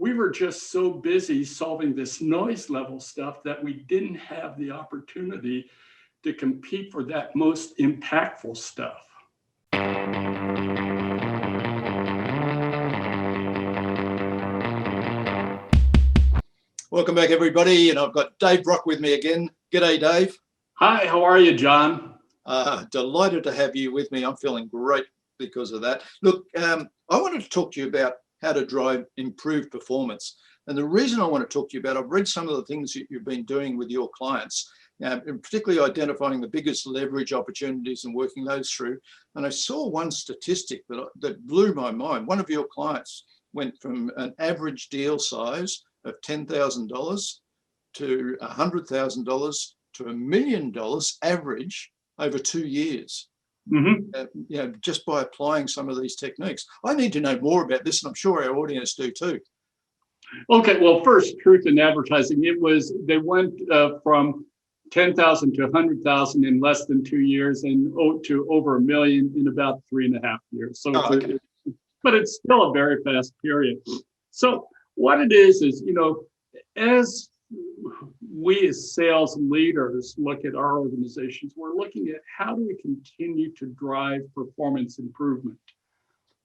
we were just so busy solving this noise level stuff that we didn't have the opportunity to compete for that most impactful stuff. Welcome back, everybody. And I've got Dave Brock with me again. G'day, Dave. Hi, how are you, John? Delighted to have you with me. I'm feeling great because of that. Look, I wanted to talk to you about how to drive improved performance. And the reason I want to talk to you about, I've read some of the things that you've been doing with your clients, and particularly identifying the biggest leverage opportunities and working those through. And I saw one statistic that blew my mind. One of your clients went from an average deal size of $10,000 to $100,000 to $1 million average over 2 years. Mm-hmm. Just by applying some of these techniques. I need to know more about this, and I'm sure our audience do too. Okay, well, first, truth in advertising. They went from 10,000 to 100,000 in less than 2 years, and to over 1 million in about 3.5 years. So, but it's still a very fast period. So what it is, as we as sales leaders look at our organizations, we're looking at how do we continue to drive performance improvement.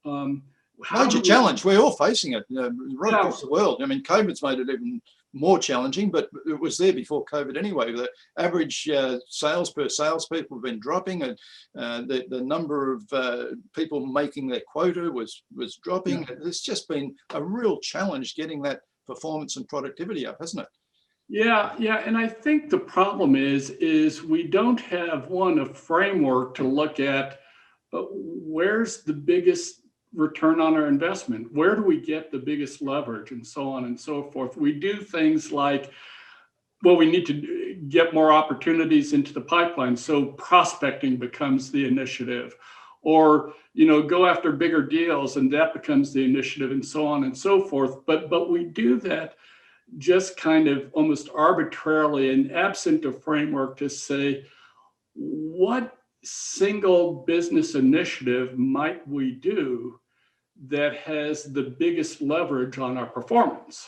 Major challenge. We're all facing it right across the world. I mean, COVID's made it even more challenging, but it was there before COVID anyway. The average sales per salespeople have been dropping, and the number of people making their quota was dropping. Yeah. There's just been a real challenge getting that performance and productivity up, hasn't it? Yeah, and I think the problem is we don't have a framework to look at where's the biggest return on our investment, where do we get the biggest leverage, and so on and so forth. We do things like, well, we need to get more opportunities into the pipeline, so prospecting becomes the initiative, or go after bigger deals, and that becomes the initiative, and so on and so forth. But we do that just kind of almost arbitrarily and absent a framework to say, what single business initiative might we do that has the biggest leverage on our performance?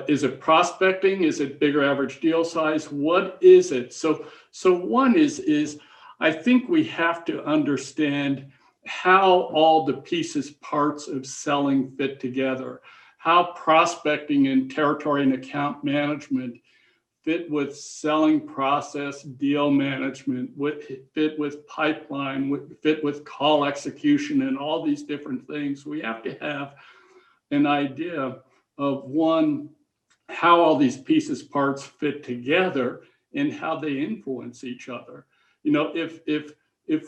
Is it prospecting? Is it bigger average deal size? What is it? So one is I think we have to understand how all the pieces, parts of selling fit together, how prospecting and territory and account management fit with selling process, deal management, fit with pipeline, fit with call execution, and all these different things. We have to have an idea of how all these pieces, parts fit together and how they influence each other. If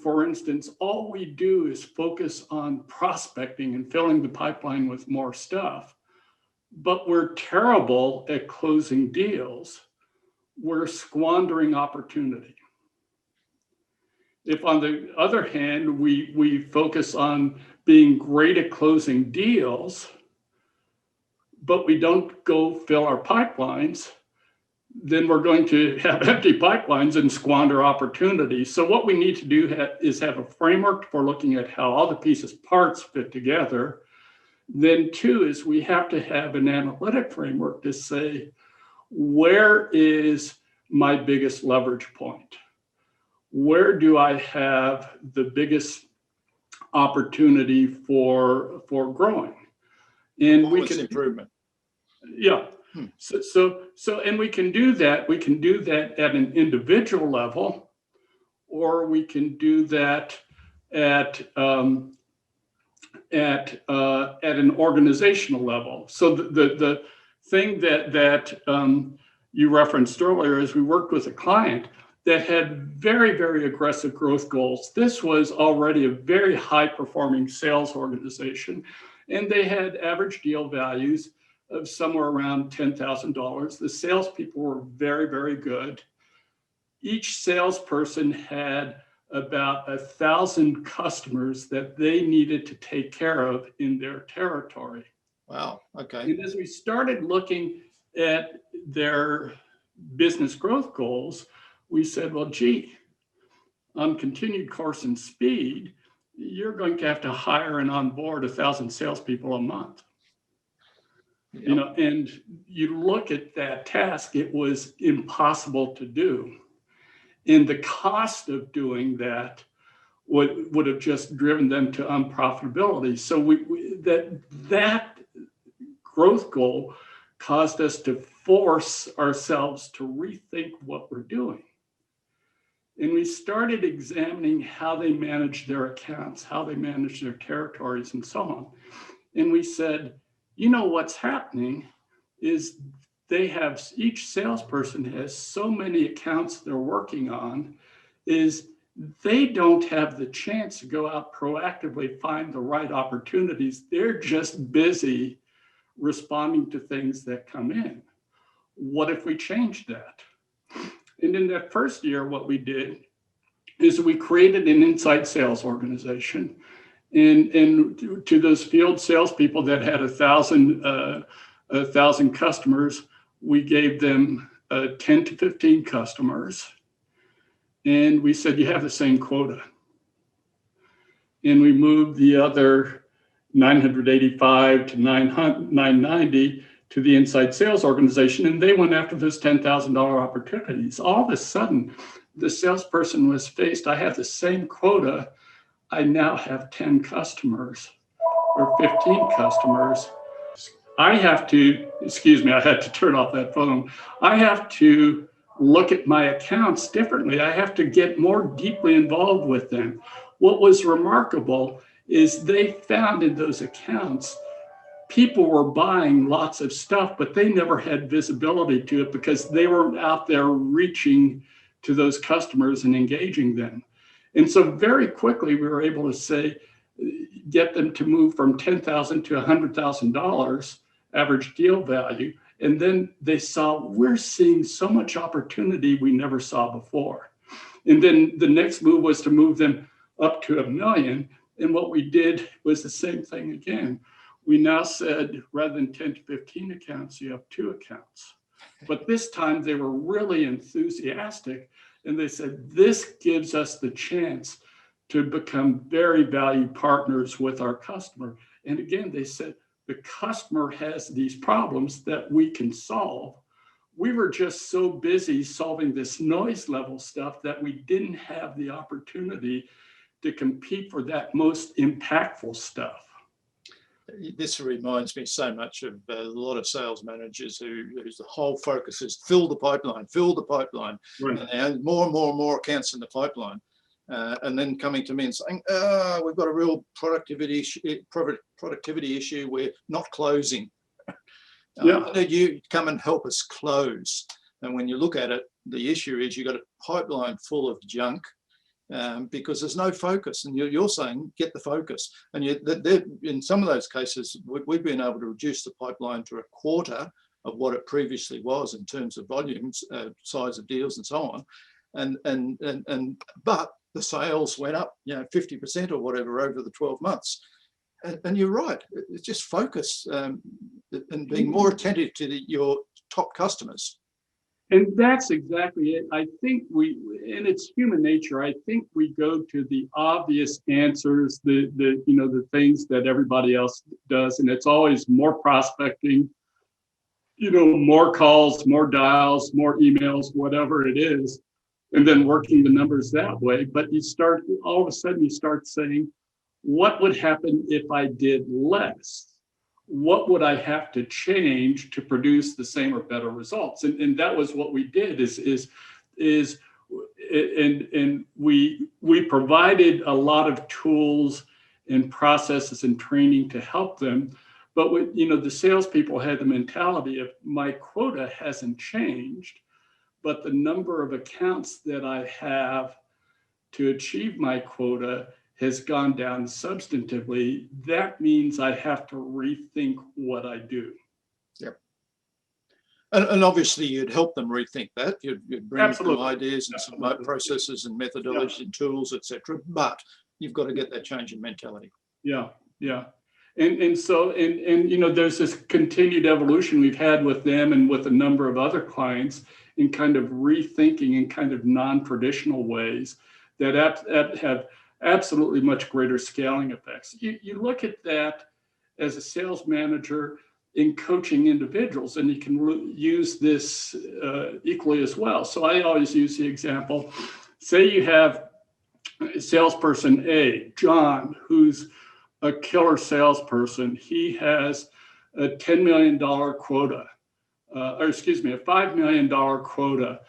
for instance, all we do is focus on prospecting and filling the pipeline with more stuff, but we're terrible at closing deals, we're squandering opportunity. If on the other hand, we focus on being great at closing deals, but we don't go fill our pipelines, then we're going to have empty pipelines and squander opportunities. So what we need to do is have a framework for looking at how all the pieces, parts fit together. Then two is we have to have an analytic framework to say, where is my biggest leverage point? Where do I have the biggest opportunity for growing? And we can improvement. Yeah. So and we can do that. We can do that at an individual level, or we can do that at an organizational level. So the thing that you referenced earlier is we worked with a client that had very, very aggressive growth goals. This was already a very high performing sales organization, and they had average deal values of somewhere around $10,000. The salespeople were very, very good. Each salesperson had about 1,000 customers that they needed to take care of in their territory. Wow, okay. And as we started looking at their business growth goals, we said, well, gee, on continued course and speed, you're going to have to hire and onboard 1,000 salespeople a month. you know, and you look at that task, it was impossible to do. And the cost of doing that would have just driven them to unprofitability. So that growth goal caused us to force ourselves to rethink what we're doing. And we started examining how they manage their accounts, how they manage their territories, and so on. And we said, you know, what's happening is each salesperson has so many accounts they're working on, is they don't have the chance to go out proactively, find the right opportunities. They're just busy responding to things that come in. What if we changed that? And in that first year, what we did is we created an inside sales organization. And to those field salespeople that had 1,000 customers, we gave them 10 to 15 customers. And we said, you have the same quota. And we moved the other 985 to 990 to the inside sales organization. And they went after those $10,000 opportunities. All of a sudden, the salesperson was faced, I have the same quota. I now have 10 customers or 15 customers. I have to, excuse me, I had to turn off that phone. I have to look at my accounts differently. I have to get more deeply involved with them. What was remarkable is they found in those accounts, people were buying lots of stuff, but they never had visibility to it because they were out there reaching to those customers and engaging them. And so very quickly, we were able to say, get them to move from $10,000 to $100,000 average deal value. And then they saw, we're seeing so much opportunity we never saw before. And then the next move was to move them up to $1 million. And what we did was the same thing again. We now said, rather than 10 to 15 accounts, you have 2 accounts. But this time they were really enthusiastic. And they said, this gives us the chance to become very valued partners with our customer. And again, they said, the customer has these problems that we can solve. We were just so busy solving this noise level stuff that we didn't have the opportunity to compete for that most impactful stuff. This reminds me so much of a lot of sales managers whose the whole focus is fill the pipeline, right. And more and more accounts in the pipeline. And then coming to me and saying, we've got a real productivity issue, we're not closing. You come and help us close. And when you look at it, the issue is you've got a pipeline full of junk because there's no focus. And you're saying, get the focus. And in some of those cases, we've been able to reduce the pipeline to a quarter of what it previously was in terms of volumes, size of deals and so on. But the sales went up, 50% or whatever over the 12 months. And you're right, it's just focus and being more attentive to your top customers. And that's exactly it. I think and it's human nature. I think we go to the obvious answers, the things that everybody else does, and it's always more prospecting, more calls, more dials, more emails, whatever it is, and then working the numbers that way. But all of a sudden you start saying, what would happen if I did less? What would I have to change to produce the same or better results? And that was what we did and we provided a lot of tools and processes and training to help them. But the salespeople had the mentality of my quota hasn't changed, but the number of accounts that I have to achieve my quota has gone down substantively. That means I have to rethink what I do. Yep. And obviously you'd help them rethink that. You'd bring some ideas and some processes and methodologies and tools, etc. But you've got to get that change in mentality. Yeah. And so there's this continued evolution we've had with them and with a number of other clients in kind of rethinking in kind of non-traditional ways that have absolutely much greater scaling effects. You look at that as a sales manager, in coaching individuals, and you can use this equally as well. So I always use the example, say you have salesperson A, John, who's a killer salesperson. He has a $10 million quota, or excuse me, a $5 million quota.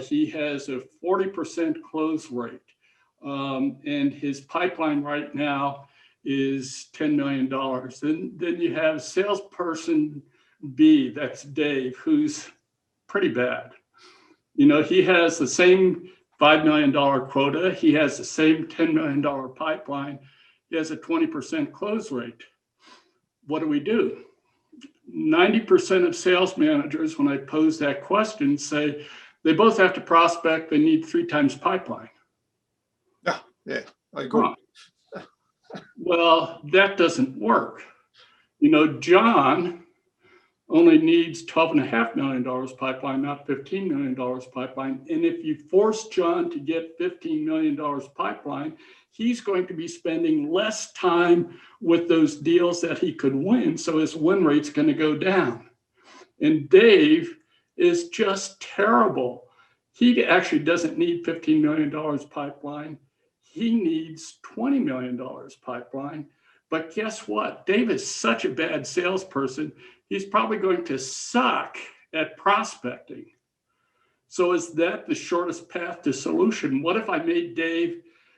He has a 40% close rate. And his pipeline right now is $10 million. Then you have salesperson B, that's Dave, who's pretty bad. You know, he has the same $5 million quota. He has the same $10 million pipeline. He has a 20% close rate. What do? 90% of sales managers, when I pose that question, say they both have to prospect. They need 3 times pipeline. Yeah, I agree. Well, that doesn't work. You know, John only needs $12.5 million pipeline, not $15 million pipeline. And if you force John to get $15 million pipeline, he's going to be spending less time with those deals that he could win. So his win rate's going to go down. And Dave is just terrible. He actually doesn't need $15 million pipeline. He needs $20 million pipeline. But guess what? Dave is such a bad salesperson. He's probably going to suck at prospecting. So is that the shortest path to solution? What if I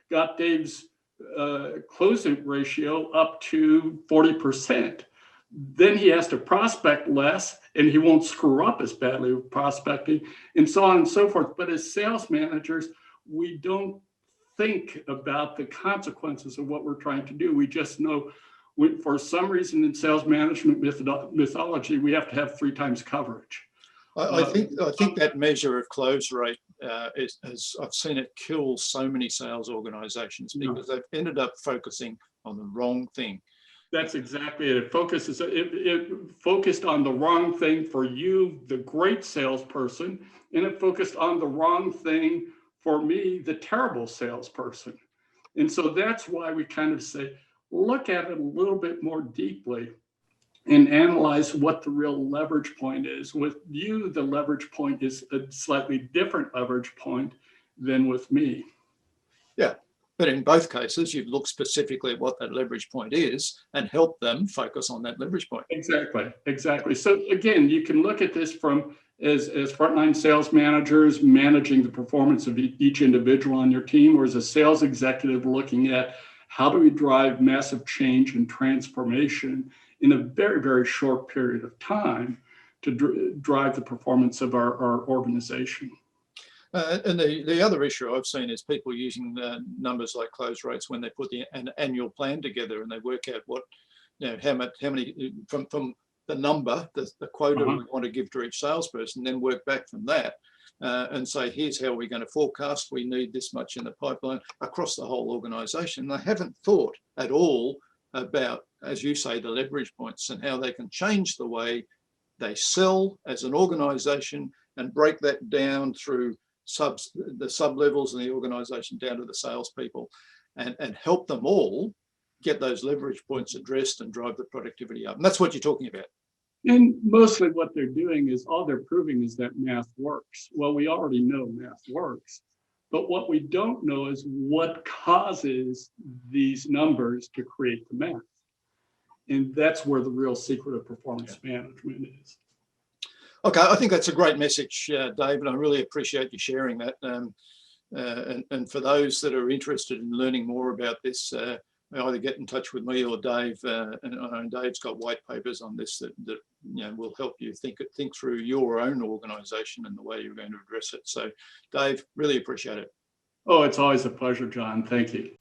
got Dave's closing ratio up to 40%? Then he has to prospect less and he won't screw up as badly with prospecting and so on and so forth. But as sales managers, we don't think about the consequences of what we're trying to do. We just know for some reason in sales management mythology, we have to have 3 times coverage. I think that measure of close rate I've seen it kill so many sales organizations because they've ended up focusing on the wrong thing. That's exactly it. It focused on the wrong thing for you, the great salesperson, and it focused on the wrong thing for me, the terrible salesperson. And so that's why we kind of say, look at it a little bit more deeply and analyze what the real leverage point is. With you, the leverage point is a slightly different leverage point than with me. Yeah, but in both cases, you've looked specifically at what that leverage point is and help them focus on that leverage point. Exactly. So again, you can look at this from as frontline sales managers managing the performance of each individual on your team, or as a sales executive looking at how do we drive massive change and transformation in a very, very short period of time to drive the performance of our organization. And the other issue I've seen is people using numbers like close rates when they put an annual plan together and they work out what, how many from the number, the quota we want to give to each salesperson, then work back from that and say, here's how we're going to forecast. We need this much in the pipeline across the whole organization. They haven't thought at all about, as you say, the leverage points and how they can change the way they sell as an organization and break that down through the sub levels in the organization down to the salespeople and help them all get those leverage points addressed and drive the productivity up. And that's what you're talking about. And mostly what they're doing is all they're proving is that math works. Well, we already know math works, but what we don't know is what causes these numbers to create the math. And that's where the real secret of performance management is. Okay, I think that's a great message, Dave, and I really appreciate you sharing that. And for those that are interested in learning more about this, either get in touch with me or Dave. And I know Dave's got white papers on this that will help you think through your own organization and the way you're going to address it. So, Dave, really appreciate it. Oh, it's always a pleasure, John. Thank you.